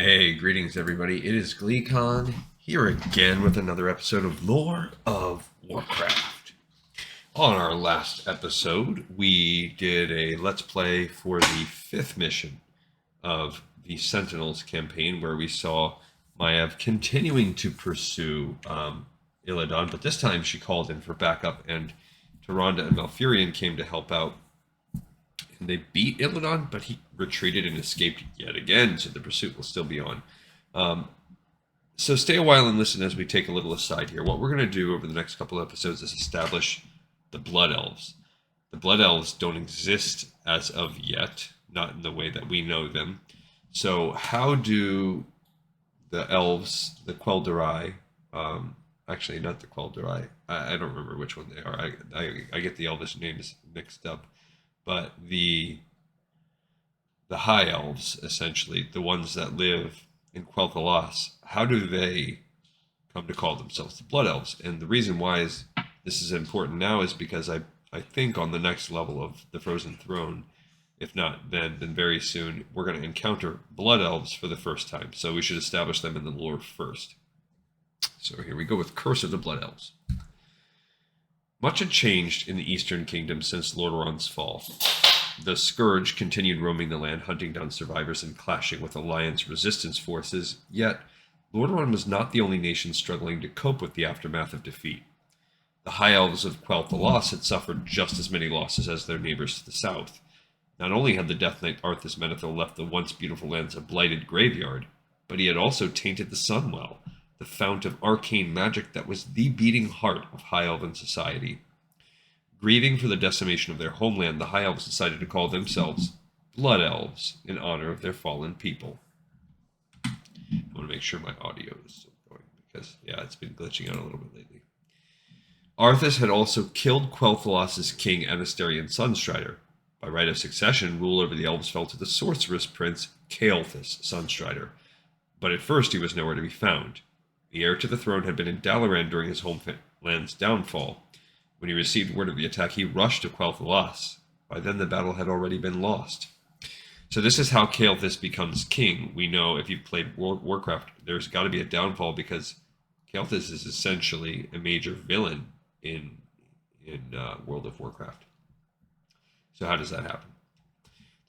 Hey, greetings everybody. It is GleeCon here again with another episode of Lore of Warcraft. On our last episode, we did a Let's Play for the 5th mission of the Sentinels campaign, where we saw Maiev continuing to pursue Illidan, but this time she called in for backup, and Tyrande and Malfurion came to help out. And they beat Illidan, but he retreated and escaped yet again, so the pursuit will still be on. So stay a while and listen as we take a little aside here. What we're going to do over the next couple of episodes is establish the Blood Elves. The Blood Elves don't exist as of yet, not in the way that we know them. So how do the Elves, the Quel'Dorei, actually not the Quel'Dorei, I don't remember which one they are. I get the Elvish names mixed up. But the High Elves, essentially, the ones that live in Quel'Thalas, how do they come to call themselves the Blood Elves? And the reason why this is important now is because I think on the next level of the Frozen Throne, if not then very soon, we're going to encounter Blood Elves for the first time. So we should establish them in the lore first. So here we go with Curse of the Blood Elves. Much had changed in the Eastern Kingdom since Lordaeron's fall. The Scourge continued roaming the land, hunting down survivors and clashing with Alliance resistance forces, yet Lordaeron was not the only nation struggling to cope with the aftermath of defeat. The High Elves of Quel'Thalas had suffered just as many losses as their neighbors to the south. Not only had the Death Knight Arthas Menethil left the once beautiful lands a blighted graveyard, but he had also tainted the Sunwell, the fount of arcane magic that was the beating heart of High Elven society. Grieving for the decimation of their homeland, the High Elves decided to call themselves Blood Elves in honor of their fallen people. I want to make sure my audio is still going because, it's been glitching out a little bit lately. Arthas had also killed Quel'Thalas' king Anastarian Sunstrider. By right of succession, rule over the Elves fell to the sorceress prince Kael'thas Sunstrider, but at first he was nowhere to be found. The heir to the throne had been in Dalaran during his homeland's downfall. When he received word of the attack, he rushed to Quel'Thalas. By then, the battle had already been lost. So this is how Kael'thas becomes king. We know if you've played Warcraft, there's got to be a downfall because Kael'thas is essentially a major villain in World of Warcraft. So how does that happen?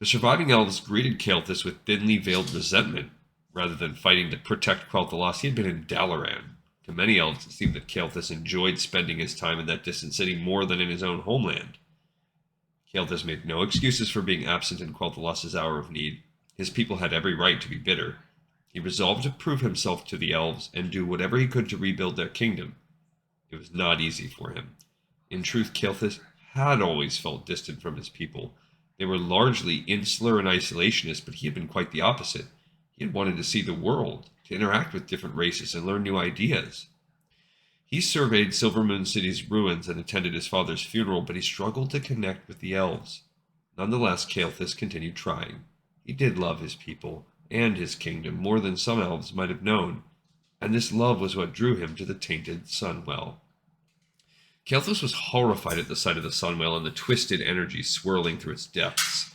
The surviving elves greeted Kael'thas with thinly veiled resentment. Rather than fighting to protect Quel'Thalas, he had been in Dalaran. To many elves, it seemed that Kael'thas enjoyed spending his time in that distant city more than in his own homeland. Kael'thas made no excuses for being absent in Quel'Thalas' hour of need. His people had every right to be bitter. He resolved to prove himself to the elves and do whatever he could to rebuild their kingdom. It was not easy for him. In truth, Kael'thas had always felt distant from his people. They were largely insular and isolationist, but he had been quite the opposite. He had wanted to see the world, to interact with different races and learn new ideas. He surveyed Silvermoon City's ruins and attended his father's funeral, but he struggled to connect with the elves. Nonetheless, Kael'thas continued trying. He did love his people and his kingdom more than some elves might have known, and this love was what drew him to the tainted Sunwell. Kael'thas was horrified at the sight of the Sunwell and the twisted energy swirling through its depths.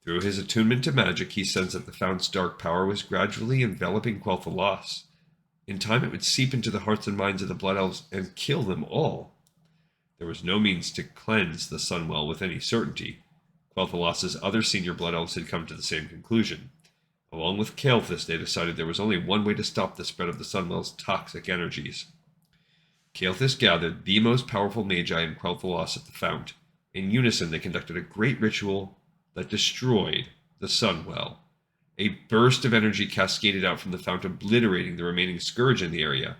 Through his attunement to magic, he sensed that the fount's dark power was gradually enveloping Quel'Thalas. In time, it would seep into the hearts and minds of the Blood Elves and kill them all. There was no means to cleanse the Sunwell with any certainty. Quel'Thalas' other senior Blood Elves had come to the same conclusion. Along with Kael'thas, they decided there was only one way to stop the spread of the Sunwell's toxic energies. Kael'thas gathered the most powerful magi in Quel'Thalas at the fount. In unison, they conducted a great ritual that destroyed the Sunwell. A burst of energy cascaded out from the fount, obliterating the remaining scourge in the area.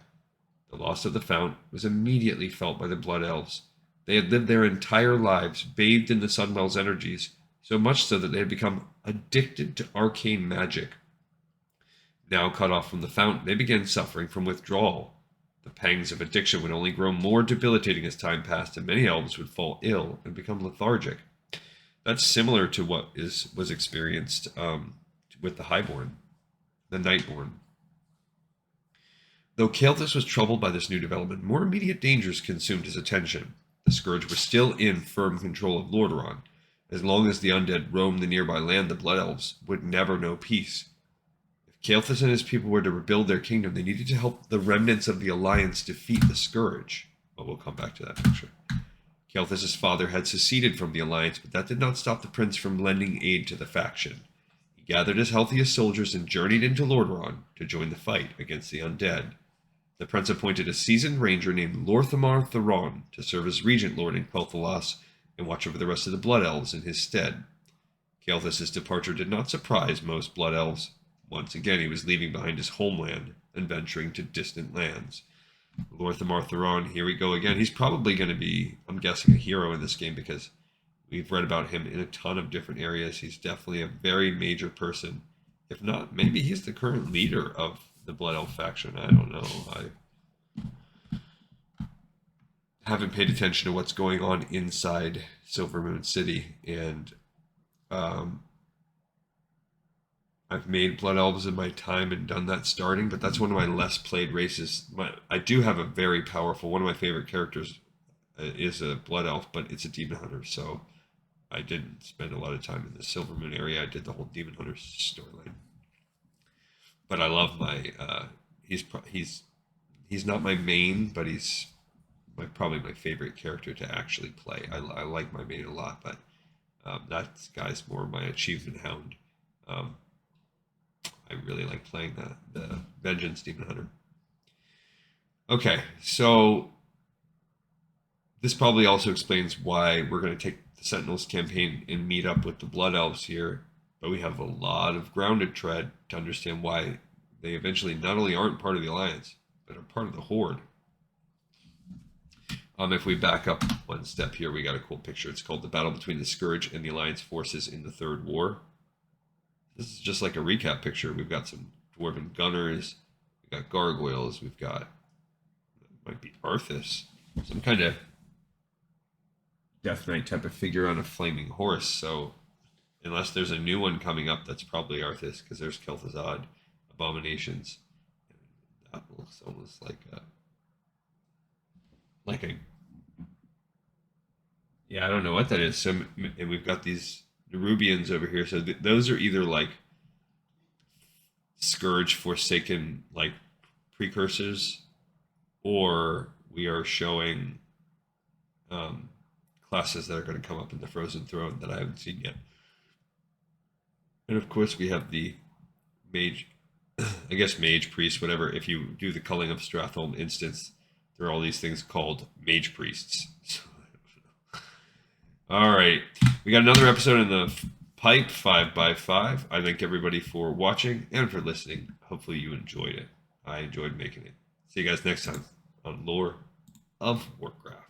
The loss of the fount was immediately felt by the Blood Elves. They had lived their entire lives bathed in the Sunwell's energies, so much so that they had become addicted to arcane magic. Now cut off from the fount, they began suffering from withdrawal. The pangs of addiction would only grow more debilitating as time passed, and many elves would fall ill and become lethargic. That's similar to what was experienced with the Highborn, the Nightborn. Though Kael'thas was troubled by this new development, more immediate dangers consumed his attention. The Scourge were still in firm control of Lordaeron. As long as the undead roamed the nearby land, the Blood Elves would never know peace. If Kael'thas and his people were to rebuild their kingdom. They needed to help the remnants of the Alliance defeat the Scourge. But we'll come back to that picture. Kael'thas' father had seceded from the Alliance, but that did not stop the prince from lending aid to the faction. He gathered his healthiest soldiers and journeyed into Lordaeron to join the fight against the undead. The prince appointed a seasoned ranger named Lorthamar Theron to serve as regent lord in Quel'Thalas and watch over the rest of the Blood Elves in his stead. Kael'thas' departure did not surprise most Blood Elves. Once again, he was leaving behind his homeland and venturing to distant lands. Lorthamar Theron, here we go again. He's probably going to be, I'm guessing, a hero in this game because we've read about him in a ton of different areas. He's definitely a very major person. If not, maybe he's the current leader of the Blood Elf faction. I don't know. I haven't paid attention to what's going on inside Silvermoon City, and I've made Blood Elves in my time and done that starting, but that's one of my less played races. I do have a very powerful, one of my favorite characters is a Blood Elf, but it's a Demon Hunter, so I didn't spend a lot of time in the Silvermoon area. I did the whole Demon Hunter storyline. But I love my, he's not my main, but he's probably my favorite character to actually play. I like my main a lot, but that guy's more my achievement hound. I really like playing the Vengeance Demon Hunter. Okay, so this probably also explains why we're going to take the Sentinels campaign and meet up with the Blood Elves here, but we have a lot of grounded tread to understand why they eventually not only aren't part of the Alliance, but are part of the Horde. If we back up one step here, we got a cool picture. It's called The Battle Between the Scourge and the Alliance Forces in the Third War. This is just like a recap picture. We've got some Dwarven Gunners, we've got Gargoyles, we've got, might be Arthas, some kind of Death Knight type of figure on a flaming horse. So unless there's a new one coming up, that's probably Arthas, because there's Kel'Thuzad, Abominations. That looks almost like a, yeah, I don't know what that is. So, and we've got these Nerubians over here. So those are either like Scourge Forsaken like precursors, or we are showing classes that are going to come up in the Frozen Throne that I haven't seen yet. And of course we have the mage, I guess mage priest, whatever. If you do the Culling of Stratholme instance, there are all these things called mage priests. All right, we got another episode in the pipe, 5x5. I thank everybody for watching and for listening. Hopefully you enjoyed it. I enjoyed making it. See you guys next time on Lore of Warcraft.